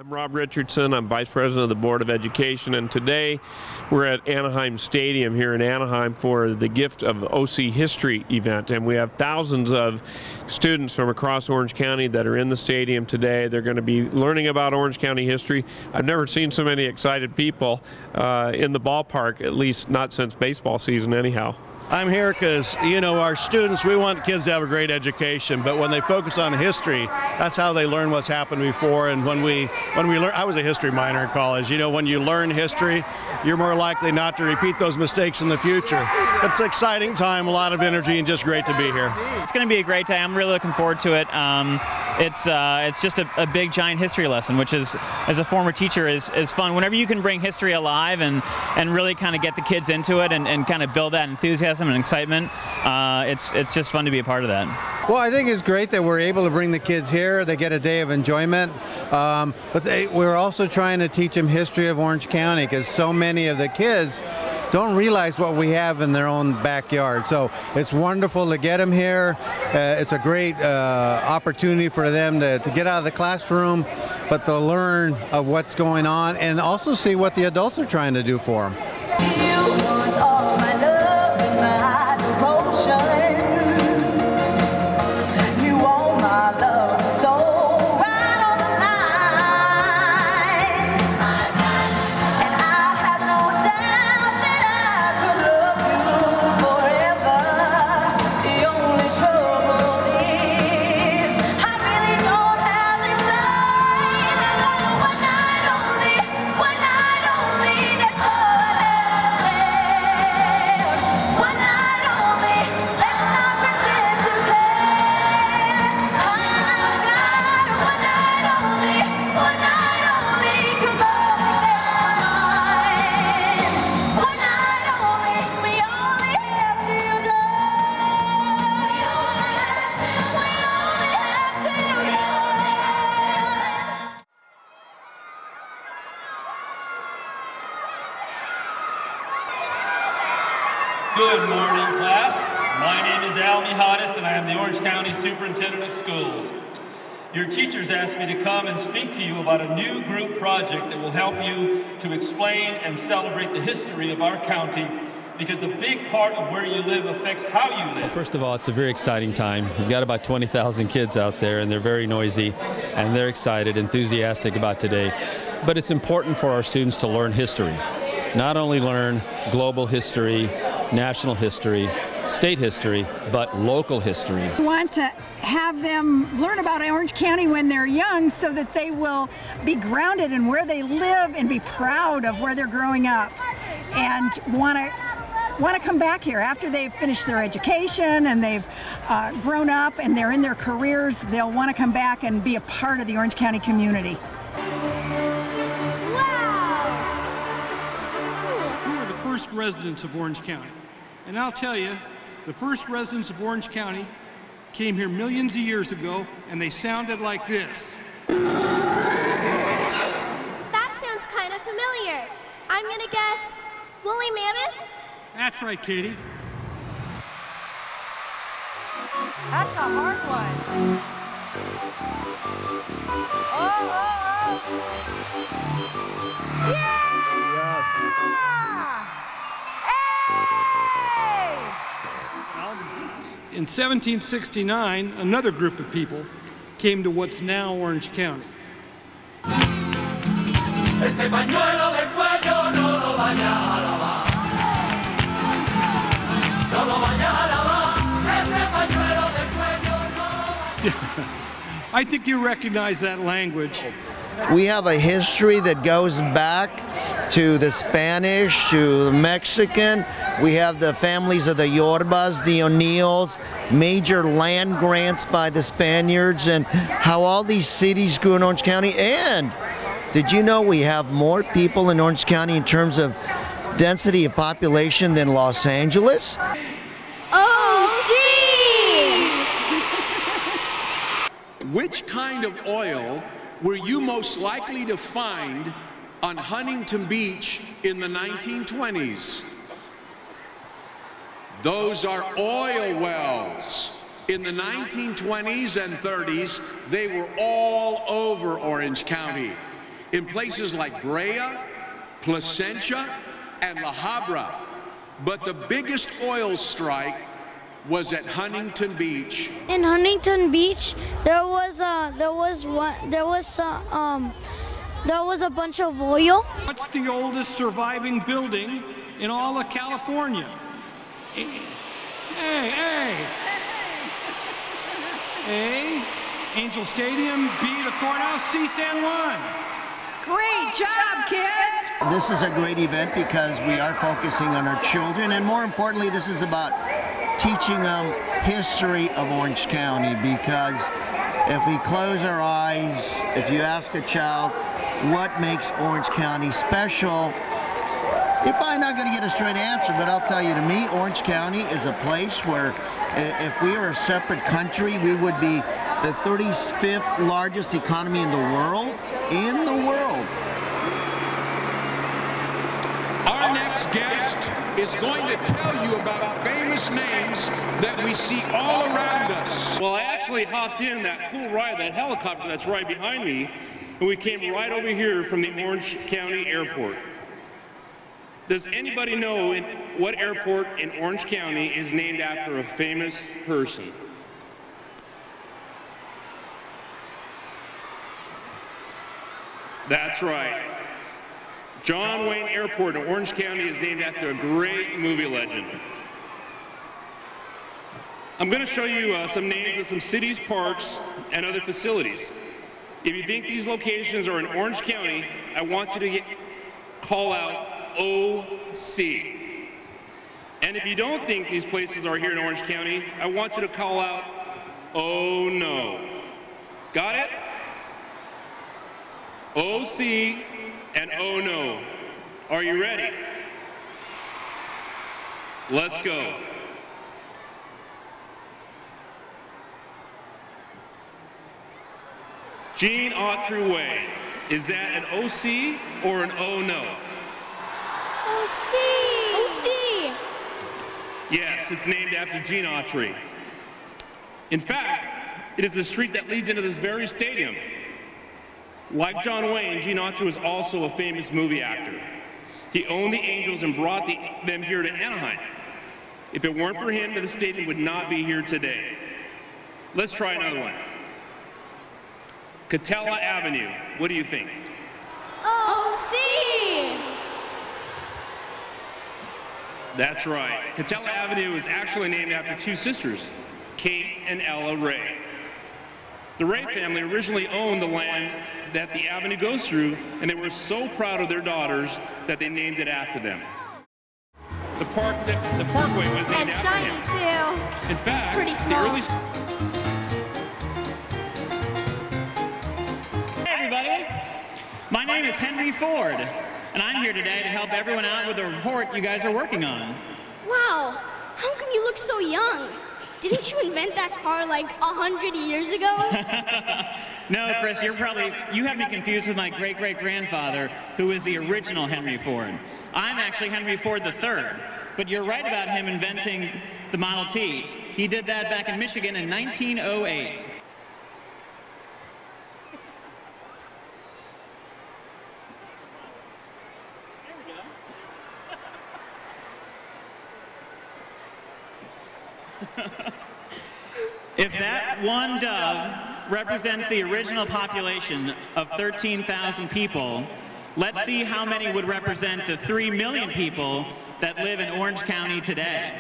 I'm Rob Richardson. I'm Vice President of the Board of Education, and today we're at Anaheim Stadium here in Anaheim for the Gift of OC History event, and we have thousands of students from across Orange County that are in the stadium today. They're going to be learning about Orange County history. I've never seen so many excited people in the ballpark, at least not since baseball season anyhow. I'm here because, you know, our students, we want kids to have a great education, but when they focus on history, that's how they learn what's happened before. And when we learn, I was a history minor in college. You know, when you learn history, you're more likely not to repeat those mistakes in the future. It's an exciting time, a lot of energy, and just great to be here. It's going to be a great day. I'm really looking forward to it. It's just a big, giant history lesson, which is, as a former teacher, is fun. Whenever you can bring history alive and really kind of get the kids into it and kind of build that enthusiasm and excitement, it's just fun to be a part of that. Well, I think it's great that we're able to bring the kids here. They get a day of enjoyment, but we're also trying to teach them history of Orange County, because so many of the kids don't realize what we have in their own backyard. So it's wonderful to get them here. It's a great opportunity for them to get out of the classroom, but to learn of what's going on and also see what the adults are trying to do for them. Good morning, class. My name is and I am the Orange County Superintendent of Schools. Your teachers asked me to come and speak to you about a new group project that will help you to explain and celebrate the history of our county, because a big part of where you live affects how you live. Well, first of all, it's a very exciting time. We've got about 20,000 kids out there, and they're very noisy, and they're excited, enthusiastic about today. But it's important for our students to learn history. Not only learn global history, national history, state history, but local history. We want to have them learn about Orange County when they're young so that they will be grounded in where they live and be proud of where they're growing up, and want to come back here after they've finished their education and they've grown up and they're in their careers. They'll want to come back and be a part of the Orange County community. First residents of Orange County. And I'll tell you, the first residents of Orange County came here millions of years ago, and they sounded like this. That sounds kind of familiar. I'm gonna guess woolly mammoth? That's right, Katie. That's a hard one. Oh. Yeah! Yes. In 1769, another group of people came to what's now Orange County. I think you recognize that language. We have a history that goes back to the Spanish, to the Mexican. We have the families of the Yorbas, the O'Neills, major land grants by the Spaniards, and how all these cities grew in Orange County. And did you know we have more people in Orange County in terms of density of population than Los Angeles? Which kind of oil were you most likely to find on Huntington Beach in the 1920s? Those are oil wells. In the 1920s and 30s, they were all over Orange County. in places like Brea, Placentia, and La Habra. But the biggest oil strike was at Huntington Beach. In Huntington Beach, there was a bunch of oil. What's the oldest surviving building in all of California? A, Angel Stadium. B, the courthouse. C, San Juan. Great job, kids! This is a great event because we are focusing on our children, and more importantly, this is about teaching them history of Orange County, because if we close our eyes, if you ask a child what makes Orange County special, you're probably not going to get a straight answer, but I'll tell you, to me, Orange County is a place where if we were a separate country, we would be the 35th largest economy in the world. Our next guest is going to tell you about famous names that we see all around us. Well, I actually hopped in that cool ride, that helicopter that's right behind me, and we came right over here from the Orange County Airport. Does anybody know what airport in Orange County is named after a famous person? That's right. John Wayne Airport in Orange County is named after a great movie legend. I'm going to show you some names of some cities, parks, and other facilities. If you think these locations are in Orange County, I want you to call out OC. And if you don't think these places are here in Orange County, I want you to call out Oh no. Got it? OC and Oh no. Are you ready? Let's go. Gene Autry Way. Is that an OC or an Oh no? OC! OC! Yes, it's named after Gene Autry. In fact, it is the street that leads into this very stadium. Like John Wayne, Gene Autry was also a famous movie actor. He owned the Angels and brought them here to Anaheim. If it weren't for him, the stadium would not be here today. Let's try another one. Catella Avenue. What do you think? OC! That's right. Catella Avenue is actually named after two sisters, Kate and Ella Ray. The Ray family originally owned the land that the avenue goes through, and they were so proud of their daughters that they named it after them. The parkway was named after him. And shiny, too. In fact, pretty small. Hey everybody, my name is Henry Ford, and I'm here today to help everyone out with a report you guys are working on. Wow, how come you look so young? Didn't you invent that car like 100 years ago? No, Chris, you have me confused with my great-great-grandfather, who is the original Henry Ford. I'm actually Henry Ford III, but you're right about him inventing the Model T. He did that back in Michigan in 1908. If that one dove represents the original population of 13,000 people, let's see how many would represent the 3 million people that live in Orange County today.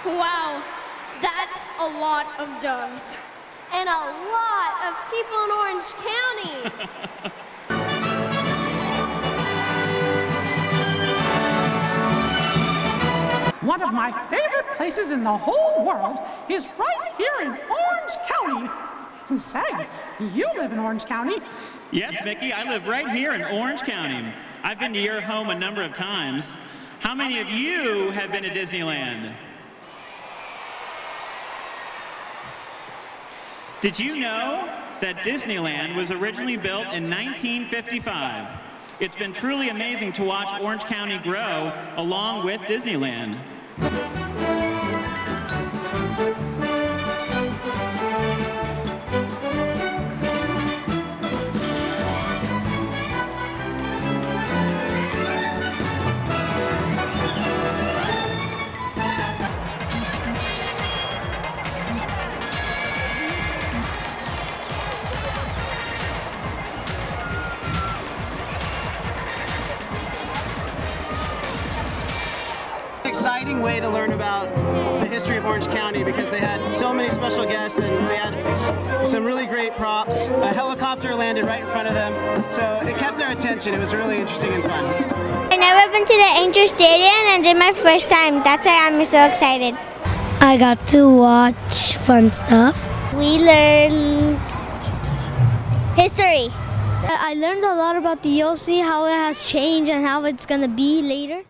Wow, that's a lot of doves. And a lot of people in Orange County. One of my favorite places in the whole world is right here in Orange County. Say, you live in Orange County? Yes, Mickey, I live right here in Orange County. I've been to your home a number of times. How many of you have been to Disneyland? Did you know that Disneyland was originally built in 1955? It's been truly amazing to watch Orange County grow along with Disneyland. Exciting way to learn about the history of Orange County because they had so many special guests and they had some really great props. A helicopter landed right in front of them, so it kept their attention. It was really interesting and fun. I've never been to the Angel Stadium and did my first time. That's why I'm so excited. I got to watch fun stuff. We learned history. I learned a lot about the OC, how it has changed and how it's going to be later.